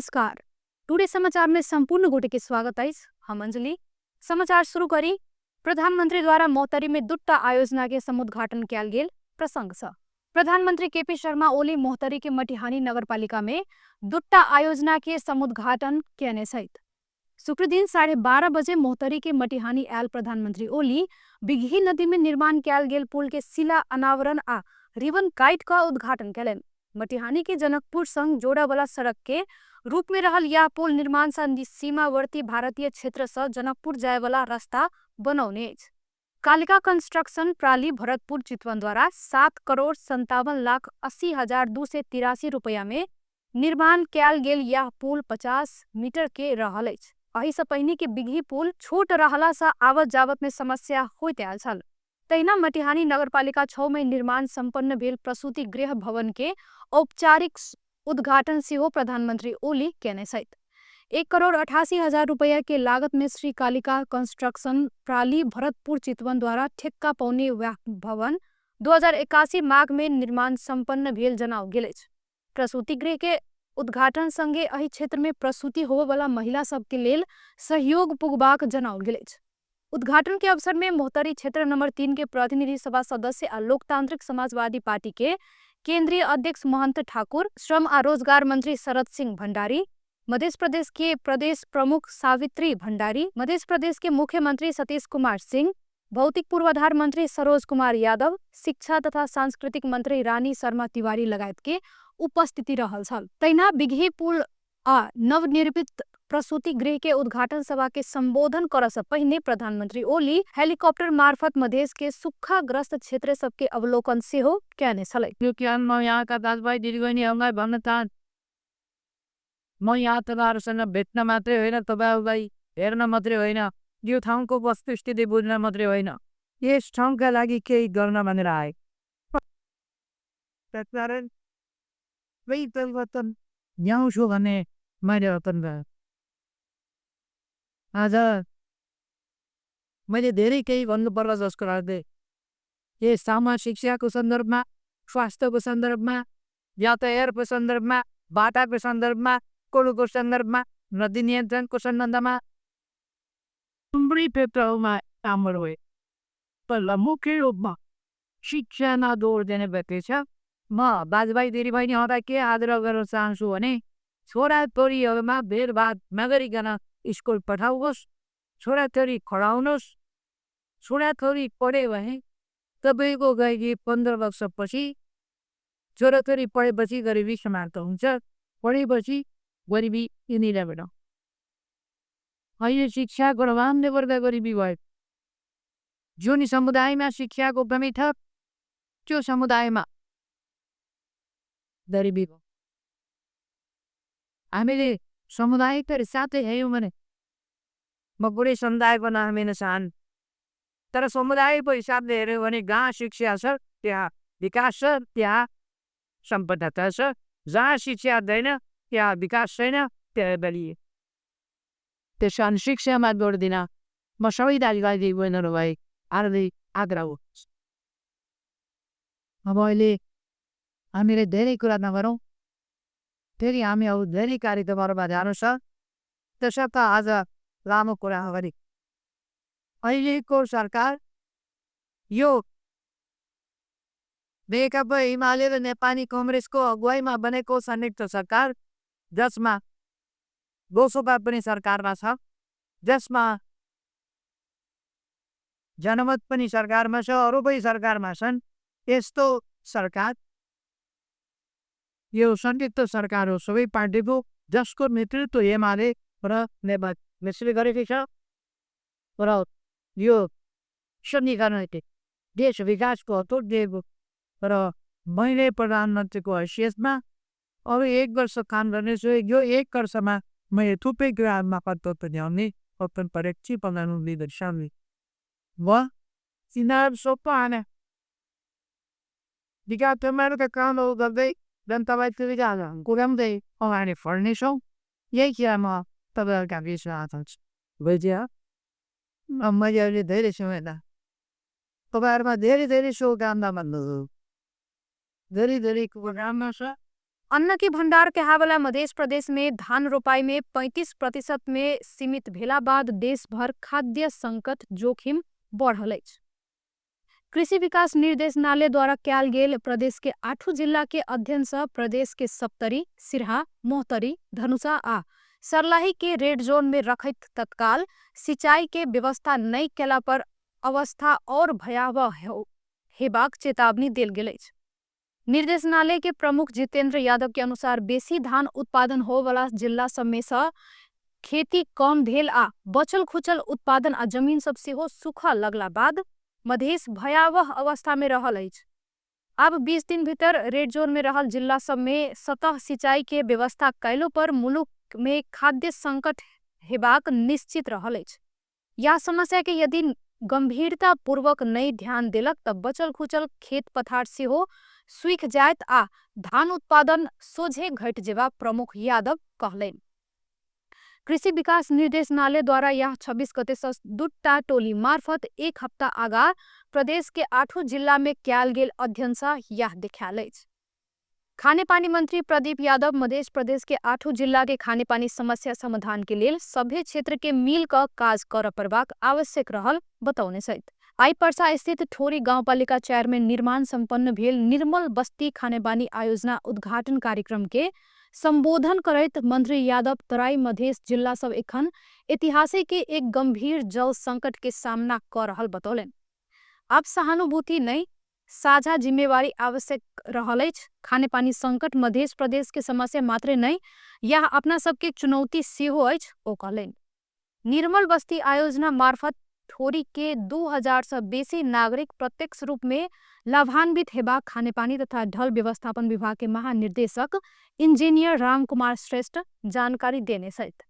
नमस्कार। टुडे समाचार में संपूर्ण गोटे के स्वागत है। हम अंजलि। समाचार शुरू करी। प्रधानमंत्री द्वारा मोहतरी में दुट्टा आयोजना के समुद्घाटन किया गेल प्रसंग छ। प्रधानमंत्री केपी शर्मा ओली मोहतरी के मटिहानी नगरपालिका में दुट्टा आयोजना के समुद्घाटन किए सहित शुक्र दिन 12:30 बजे मोहतरी के मटिहानी आयल प्रधानमंत्री ओली बिघी नदी में निर्माण किया गेल पुल के शिला अनावरण आ रिबन काट का उद्घाटन कैलन। मटिहानी के जनकपुर संग जोड़ा वाला सड़क के रूप में रहल यह पुल निर्माण से सीमावर्ती भारतीय क्षेत्र से जनकपुर जाए वाला रास्ता बनौने। कालिका कंस्ट्रक्शन प्राली भरतपुर चितवन द्वारा 7,57,80,283 रुपया में निर्माण किया गेल यह पुल 50 मीटर के रहल। अही से पहिने के बिघी पुल छोट रहला से आवत जावत में समस्या होते आयल छल। तहिना मटिहानी नगरपालिका 6 में निर्माण संपन्न भेल प्रसूति गृह भवन के औपचारिक उद्घाटन से हो प्रधानमंत्री ओली केने सहित 1,88,000 रुपया के लागत में श्री कालिका कंस्ट्रक्शन प्राली भरतपुर चितवन द्वारा ठेक्का पौने भवन 2081 माघ में निर्माण संपन्न भेल जनाओ गेल। प्रसूति गृह के उद्घाटन संगे अही क्षेत्र में प्रसूति होवे वाला महिला सब के लेल सहयोग पुगबाक जनाओ गेल। उद्घाटन के अवसर में मोहतरी क्षेत्र नंबर 3 के प्रतिनिधि सभा सदस्य और लोकतांत्रिक समाजवादी पार्टी के केंद्रीय अध्यक्ष महंत ठाकुर, श्रम और रोजगार मंत्री शरद सिंह भंडारी, मध्य प्रदेश के प्रदेश प्रमुख सावित्री भंडारी, मध्य प्रदेश के मुख्यमंत्री सतीश कुमार सिंह, भौतिक पूर्वाधार मंत्री सरोज कुमार यादव, शिक्षा तथा सांस्कृतिक मंत्री रानी शर्मा तिवारी लगायत के उपस्थिति रहल छल। तैना बिघी पुल आ नवनिर्मित प्रसूति गृह के उद्घाटन सभा के संबोधन कर से पहले प्रधानमंत्री ओली हेलीकॉप्टर मार्फत मधेश के सूखा ग्रस्त क्षेत्र सबके अवलोकन से हो कहने छले। यहाँ का दाजुभाइ दिदीबहिनी हामीलाई भन्न चाहन्छु, म यहाँ तपाईँहरूसँग भेट्न मात्रै होइन, तपाईँहरूलाई हेर्न मात्रै होइन, यो ठाउँको वस्तुस्थिति बुझ्न मात्रै होइन, यस ठाउँका लागि केही गर्न भनेर आए। त्यसकारण केही परिवर्तन ल्याउँछु भन्ने मैले वचन गरेँ। आज मैले धेरै केही भन्नुपर्ला जसको लाग्दै यस ठाउँमा शिक्षाको सन्दर्भमा, स्वास्थ्यको सन्दर्भमा, यातायातको सन्दर्भमा, बाटाको सन्दर्भमा, कोलोको सन्दर्भमा, नदी नियन्त्रणको सम्बन्धमा थुप्रै क्षेत्रहरूमा काम गरे। पहिला मुख्य रूपमा शिक्षामा जोड दिने व्यक्ति छ। म दाजुभाइ दिदीबहिनीहरूलाई के आग्रह गर्न चाहन्छु भने छोराछोरीहरूमा भेदभाव नगरिकन स्कुल पठाउनुहोस्, छोराछोरी पढाउनुहोस्। छोराछोरी पढ्यो भने तपाईँको गएकी 15 वर्षपछि छोराछोरी पढेपछि गरिबी समाप्त हुन्छ, पढेपछि गरिबी यिनीबाट। अहिले शिक्षाको अभावले गर्दा गरिबी भयो। जुन समुदायमा शिक्षाको कमी छ त्यो समुदायमा गरिबी भयो। हामीले समुदायिक साथै हेऱ्यौँ भने म पुरै समुदायको नाम लिन चाहन्छु, तर समुदायको हिसाबले हेऱ्यौँ भने जहाँ शिक्षा छ त्यहाँ विकास छ, त्यहाँ सम्पन्नता छ। जहाँ शिक्षा हुँदैन त्यहाँ विकास छैन, त्यहाँ बलिए। त्यस कारण शिक्षामा जोड दिन म सबै दाजुभाइ दिदीबहिनीहरूलाई हार्दिक आग्रह गर्छु। अब अहिले हामीले धेरै कुरा नगरौँ, फेरि हामी अब धेरै कार्यक्रमहरूमा जानु छ, त्यसर्थ आज लामो कुरा गरी अहिलेको सरकार यो नेकपा एमाले र नेपाली कांग्रेसको अगुवाईमा बनेको संयुक्त सरकार, जसमा दोस्रोपा पनि सरकारमा छ, जसमा जनमत पनि सरकारमा छ, अरू पनि सरकारमा छन्, यस्तो सरकार यो संयुक्त सरकार हो सबै पार्टीको, जसको नेतृत्व एमाले र नेपाल कांग्रेसले गरेको छ। र यो समीकरणले देश विकासको अटुट दिएको र मैले प्रधानमन्त्रीको हैसियतमा अब 1 वर्ष काम गर्नेछु। यो 1 वर्षमा मैले थुप्रै कुराहरूमा कर्तव्य ल्याउने अपन परीक्षी प्रधानमन्त्री दर्शाउने व तिनीहरू सोध्नु आएन। विकासका कामहरू गर्दै जनतालाई सुविधा पुर्याउँदै अगाडि बढ्नेछौँ। यही कुरा म तपाईँहरूका बिचमा आउँछु। बुझ्यो? मैले अहिले धेरै समय तपाईँहरूमा धेरै धेरै शुभकामना भन्नु, धेरै धेरै शुभकामना छ। अन्न के भंडार कहावला मध्य प्रदेश में धान रोपाई में 35% में सीमित भेला बाद देश भर खाद्य संकट जोखिम बढ़ल अछि। कृषि विकास निर्देशनालय द्वारा कयल गेल प्रदेश के 8 जिला के अध्ययन से प्रदेश के सप्तरी, सिरहा, मोहतरी, धनुषा आ सर्लाही के रेड जोन में रखैत तत्काल सिंचाई के व्यवस्था नहीं केला पर अवस्था और भयावह हेबाक चेतावनी देल गेल अछि। निर्देशनालय के प्रमुख जितेंद्र यादव के अनुसार बेसी धान उत्पादन हो वाला जिला सब में से खेती कम भेल आ बचल खुचल उत्पादन आ जमीन सब सेहो सूखा लगला बाद मधेश भयावह अवस्था में रहल अछि। अब 20 दिन भीतर रेड जोन में रहल जिला सब में सतह सिंचाई के व्यवस्था कैलो पर मुलुक में खाद्य संकट हेबाक निश्चित रहल अछि। यह समस्या के यदि गंभीरता पूर्वक नहीं ध्यान देलक तब बचल खुचल खेत पथार सेहो सूख जायत आ धान उत्पादन सोझे घट जेबा प्रमुख यादव कहलेन। कृषि विकास निर्देशनालय द्वारा यह 26 गते से 2टा टोली मार्फत एक हफ्ता आगा प्रदेश के 8 जिला में कयल गेल अध्ययन से यह देखायल अछि। खाने पानी मंत्री प्रदीप यादव मध्य प्रदेश के 8 जिला के खाने पानी समस्या समाधान के लेल सभे क्षेत्र के मिल क काज कर परबाक आवश्यक रहल बतौने सहित आई पर्सा स्थित ठोरी गाउँपालिका 4 में निर्माण संपन्न भेल निर्मल बस्ती खानेपानी आयोजना उद्घाटन कार्यक्रम के संबोधन करैत मंत्री यादव तराई मधेश जिला सब एखन ऐतिहासिक के एक गंभीर जल संकट के सामना कर रहल बतौलन। अब सहानुभूति नहीं साझा जिम्मेवारी आवश्यक रहल अछि। खाने पानी संकट मध्य प्रदेश के समस्या मात्र नहीं यह अपना सबके चुनौती सेहो अछि ओ कहलेन। निर्मल बस्ती आयोजना मार्फत ठोरी के 2000 से बेसी नागरिक प्रत्यक्ष रूप में लाभान्वित हेबाक खानेपानी तथा ढल व्यवस्थापन विभाग के महानिर्देशक इंजीनियर राम कुमार श्रेष्ठ जानकारी देने सहित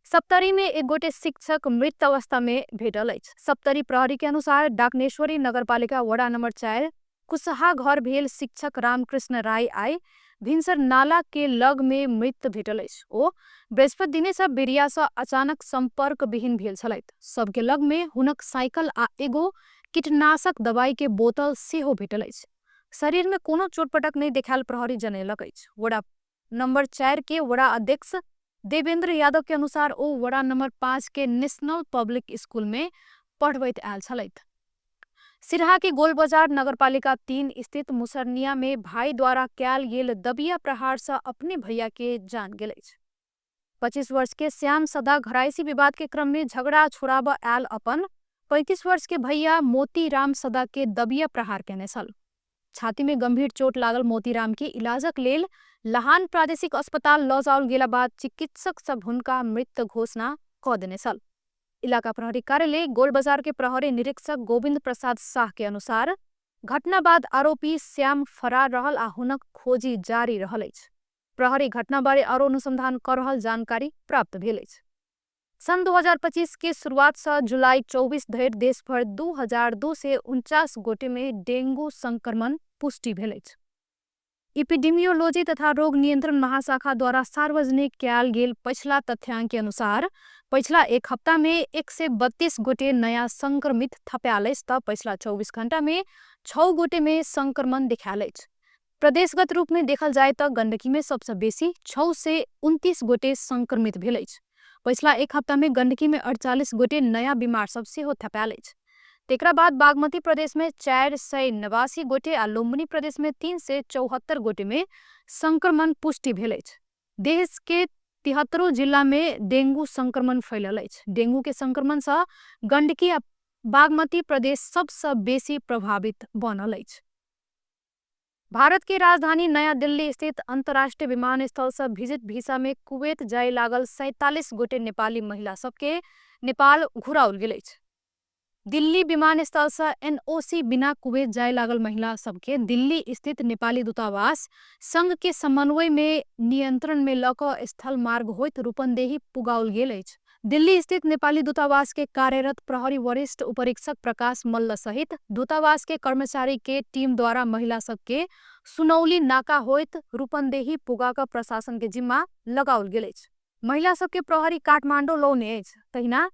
सप्तरी में एक गोटे शिक्षक मृत अवस्था में भेटल अछि। सप्तरी प्रहरी के अनुसार डाकनेश्वरी नगरपालिका वडा नंबर 4 कुशहा घर भेल शिक्षक रामकृष्ण राय आई भिनसर नाला के लग में मृत भेटल अछि। ओ बृहस्पति दिने सब बिरिया से अचानक संपर्क विहीन भेल छलैथ। सबके लग में हुनक साइकिल आ एगो कीटनाशक दवाई के बोतल सेहो भेटल अछि। शरीर में कोनो चोटपटक नहीं देखाल प्रहरी जनैलक अछि। वडा नंबर 4 के वडा अध्यक्ष देवेंद्र यादव के अनुसार ओ वडा नंबर 5 के नेशनल पब्लिक स्कूल में पढ़बैत आयल छलैथ। सिरहा के गोलबाजार नगरपालिका 3 स्थित मुसरनिया में भाई द्वारा कयल गेल दबिया प्रहार से अपने भैया के जान गेल अछि। 25 वर्ष के श्याम सदा घरायसी विवाद के क्रम में झगड़ा छुड़ाब आयल अपन 35 वर्ष के भैया मोतीराम सदा के दबिया प्रहार केने छल। छाती में गंभीर चोट लागल मोतीराम के इलाजक लेल लहान प्रादेशिक अस्पताल ल जाओल गेला बाद चिकित्सक सब हुनका मृत घोषणा क देने छल। इलाका प्रहरी कार्यालय गोलबाजार के प्रहरी निरीक्षक गोविंद प्रसाद शाह के अनुसार घटना बाद आरोपी श्याम फरार रहल आ हुनक खोजी जारी रहल अछि। प्रहरी घटना बारे और अनुसंधान कर रहल जानकारी प्राप्त भेल अछि। सन 2025 के शुरुआत से जुलाई 24 धरि देश भर 2249 गोटे में डेंगू संक्रमण पुष्टि भेल अछि। इपिडेमियोलॉजी तथा रोग नियंत्रण महाशाखा द्वारा सार्वजनिक कयल गेल पछिला तथ्यांक के अनुसार पछिला एक हफ्ता में 132 गोटे नया संक्रमित थपायल अछि त पछिला 24 घंटा में 6 गोटे में संक्रमण देखायल अछि। प्रदेशगत रूप में देखल जाए त गंडकी में सबसे बेसी 6 से 29 गोटे संक्रमित भेल अछि। पछिला एक हफ्ता में गंडकी में 48 गोटे नया बीमार सब सेहो थपायल अछि। तेकरा बाद बागमती प्रदेश में 489 गोटे आ लुम्बिनी प्रदेश में 374 गोटे में संक्रमण पुष्टि भेल अछि। देश के 73 जिला में डेंगू संक्रमण फैलल अछि। डेंगू के संक्रमण से गंडकी आ बागमती प्रदेश सबसे बेसी प्रभावित बनल अछि। भारत के राजधानी नया दिल्ली स्थित अंतर्राष्ट्रीय विमानस्थल से विजिट वीसा में कुवैत जाय लागल 47 गोटे नेपाली महिला सबके नेपाल घुराओल गेल अछि। दिल्ली विमानस्थल से एनओसी बिना कुवैत जाय लागल महिला सबके दिल्ली स्थित नेपाली दूतावास संघ के समन्वय में नियंत्रण में लक स्थल मार्ग होइत रूपन्देही पुगाओल गेल अछि। दिल्ली स्थित नेपाली दूतावास के कार्यरत प्रहरी वरिष्ठ उपरीक्षक प्रकाश मल्ल सहित दूतावास के कर्मचारी के टीम द्वारा महिला सबके सुनौली नाका होइत रूपन्देही पुगाक प्रशासन के जिम्मा लगाओल गेल अछि। महिला सबके प्रहरी काठमांडू लौने अछि। तहिना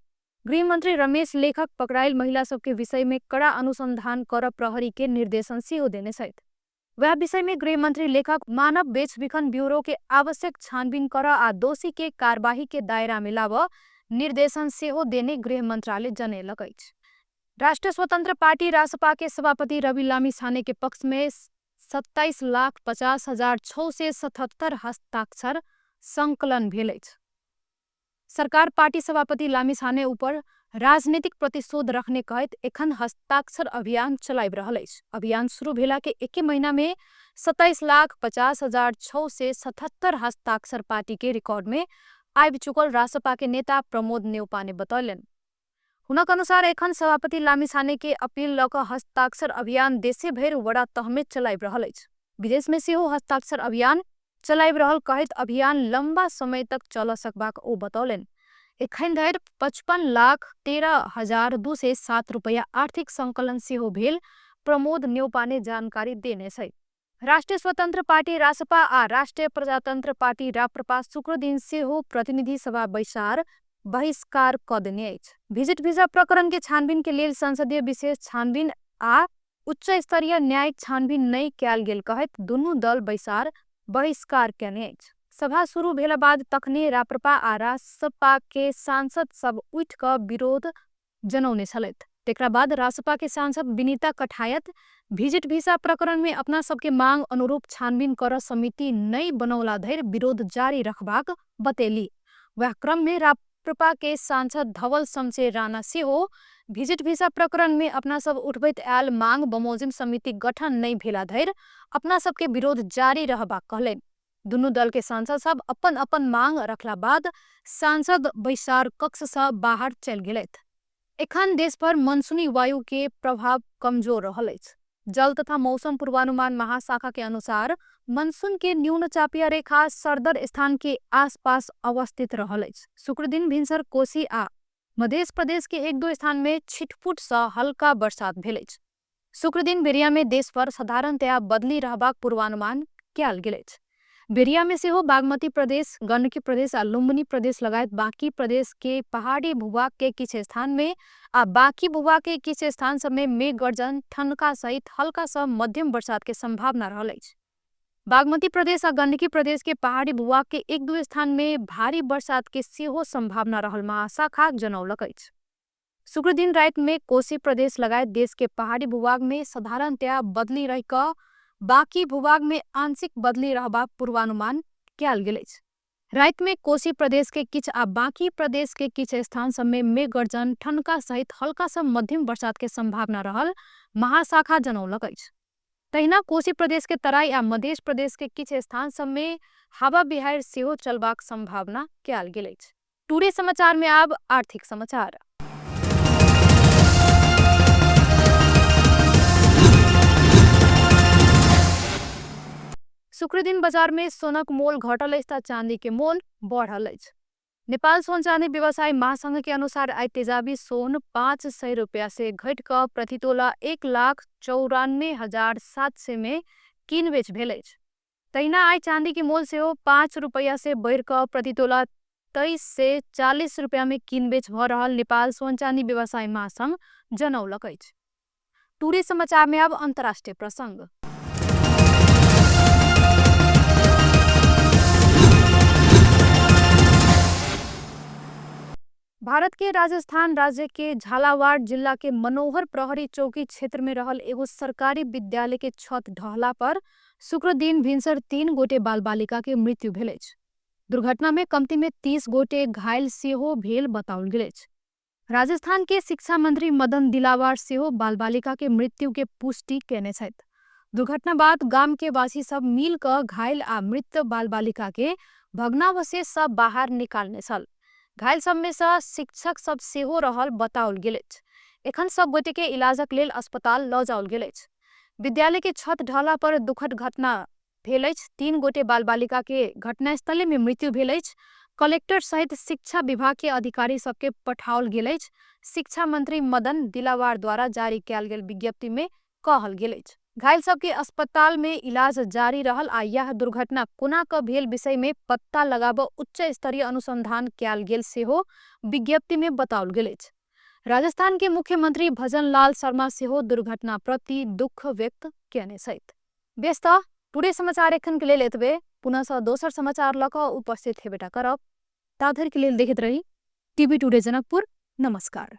गृह मंत्री रमेश लेखक पकड़ाइल महिला सबके विषय में कड़ा अनुसंधान कर प्रहरी के निर्देशन सेहो देने छथि। वह विषय में गृह मंत्री लेखक मानव बेचबिखन ब्यूरो के आवश्यक छानबीन कर आ दोषी के कार्यवाही के दायरा में लाव निर्देशन सेहो देने गृह मंत्रालय जनैलक अछि। राष्ट्रिय स्वतंत्र पार्टी रासपा के सभापति रवि लामिछाने के पक्ष में 27,50,677 हस्ताक्षर संकलन भेल अछि। सरकार पार्टी सभापति लामिछाने ऊपर राजनीतिक प्रतिशोध रखने कहत एखन हस्ताक्षर अभियान चलाइब रहल अछि। अभियान शुरू भेला के एके महीना में 27,50,677 हस्ताक्षर पार्टी के रिकॉर्ड में आबि चुकल रासपा के नेता प्रमोद नेउपा ने बतौलन। हुनक अनुसार एखन सभापति लामिछाने के अपील लऽ कऽ हस्ताक्षर अभियान देशे भरि बड़ा तह में चलाइब रहल अछि। विदेश में सेहो हस्ताक्षर अभियान चलाइब रहल कहत अभियान लंबा समय तक चल सकबाक ओ बतौलन। एखन धरि 55,13,207 रुपया आर्थिक संकलन सेहो भेल प्रमोद नेउपा ने जानकारी देने छै। राष्ट्रिय स्वतंत्र पार्टी रासपा आ राष्ट्रिय प्रजातंत्र पार्टी राप्रपा शुक्र दिन सेहो प्रतिनिधि सभा बैसार बहिष्कार कऽ देने अछि। भिजिट वीजा प्रकरण के छानबीन के लेल संसदीय विशेष छानबीन आ उच्च स्तरीय न्यायिक छानबीन नहीं कयल गेल कहत दुनू दल बैसार बहिष्कार केने अछि। सभा शुरू भेला बाद तखने राप्रपा आ रासपा के सांसद सब उठि कऽ विरोध जनौने छलथि। तेकरा बाद रासपा के सांसद विनीता कठायत भिजिट वीजा प्रकरण में अपना सबके मांग अनुरूप छानबीन कर समिति नहीं बनौला धरि विरोध जारी रखबाक बतेली। वह क्रम में राप्रपा के सांसद धवल शमशेर राणा सेहो भिजिट वीजा प्रकरण में अपना सब उठबैत आयल मांग बमोजिम समिति गठन नहीं भेला धरि अपना सबके विरोध जारी रहबाक कहलनि। दुनू दल के सांसद सब अपन अपन मांग रखला बाद सांसद बैसार कक्ष से बाहर चल गेलथि। एखन देश भर मानसूनी वायु के प्रभाव कमजोर रहल अछि। जल तथा मौसम पूर्वानुमान महाशाखा के अनुसार मानसून के न्यून चापीय रेखा सरदर स्थान के आसपास अवस्थित रहल अछि। शुक्र दिन भिनसर कोशी आ मध्य प्रदेश के एक दो स्थान में छिटपुट सँ हल्का बरसात भेल अछि। शुक्र दिन बेरिया में देश भर साधारणतया बदली रहबाक पूर्वानुमान कयल गेल अछि। बेरिया में सेहो बागमती प्रदेश, गंडकी प्रदेश आ लुम्बिनी प्रदेश लगायत बाकी प्रदेश के पहाड़ी भूभाग के किछ स्थान में आ बाकी भूभाग के किछ स्थान सब में मेघ गर्जन, ठनका सहित हल्का सँ मध्यम बरसात के संभावना रहल अछि। बागमती प्रदेश आ गंडकी प्रदेश के पहाड़ी भूभाग के एक दो स्थान में भारी बरसात के सेहो संभावना रहल महाशाखा जनौलक अछि। शुक्र दिन राति में कोशी प्रदेश लगायत देश के पहाड़ी भूभाग में साधारणतया बदली रहि कऽ बाकी भूभाग में आंशिक बदली रहबाक पूर्वानुमान कयल गेल अछि। राति में कोशी प्रदेश के किछ आ बाकी प्रदेश के किछ स्थान सब में मेघ गर्जन, ठनका सहित हल्का सँ मध्यम बरसात के संभावना रहल महाशाखा जनौलक अछि। तहिना कोशी प्रदेश के तराई आ मध्य प्रदेश के किछ स्थान सब में हवा बिहाड़ि सेहो चलबाक संभावना कयल गेल अछि। टुडे समाचार में आब आर्थिक समाचार। शुक्र दिन बाजार में सोनक मोल घटल अछि, चांदी के मोल बढ़ल अछि। नेपाल सोन चांदी व्यवसाय महासंघ के अनुसार आई तेजाबी सोन 500 रुपया से घट कऽ प्रति तोला 1,94,700 में कीनबेच भेल अछि। तहिना आई चांदी के मोल सेहो 5 रुपया से बढ़ि कऽ प्रति तोला 23 से 40 रुपया में कीनबेच भऽ रहल नेपाल सोन चांदी व्यवसाय महासंघ जनौलक अछि। टुडे समाचार में अब अंतर्राष्ट्रीय प्रसंग। भारत के राजस्थान राज्य के झालावाड़ जिला के मनोहर प्रहरी चौकी क्षेत्र में रहल एगो सरकारी विद्यालय के छत ढहला पर शुक्र दिन भिनसर 3 गोटे बाल बालिका के मृत्यु भेल अछि। दुर्घटना में कमती में 30 गोटे घायल सेहो भेल बताओल गेल अछि। राजस्थान के शिक्षा मंत्री मदन दिलावर सेहो बाल बालिका के मृत्यु के पुष्टि केने छथि। दुर्घटना बाद गाम के वासी सब मिल कऽ घायल आ मृत बाल बालिका के भग्नावशेष सब बाहर निकालने छल। घायल सब में सँ शिक्षक सब सेहो रहल बताओल गेल अछि। एखन सब गोटे के इलाजक लेल अस्पताल लऽ जाओल गेल अछि। विद्यालय के छत ढहला पर दुखद घटना भेल अछि। 3 गोटे बाल बालिका के घटनास्थले में मृत्यु भेल अछि। कलेक्टर सहित शिक्षा विभाग के अधिकारी सबके पठाओल गेल अछि। शिक्षा मंत्री मदन दिलावर द्वारा जारी कयल गेल विज्ञप्ति में कहल गेल अछि। घायल सबके अस्पताल में इलाज जारी रहल आ यह दुर्घटना कोना कऽ भेल विषय में पत्ता लगाबऽ उच्च स्तरीय अनुसंधान कयल गेल सेहो विज्ञप्ति में बताओल गेल अछि। राजस्थान के मुख्यमंत्री भजन लाल शर्मा सेहो दुर्घटना प्रति दुख व्यक्त केने छथि। व्यस्त टुडे समाचार एखन के लेल एतबे पुनः सँ दोसर समाचार लऽ कऽ उपस्थित हेबेटा करब। ताधरि के लेल देखैत रही टीवी टुडे जनकपुर। नमस्कार।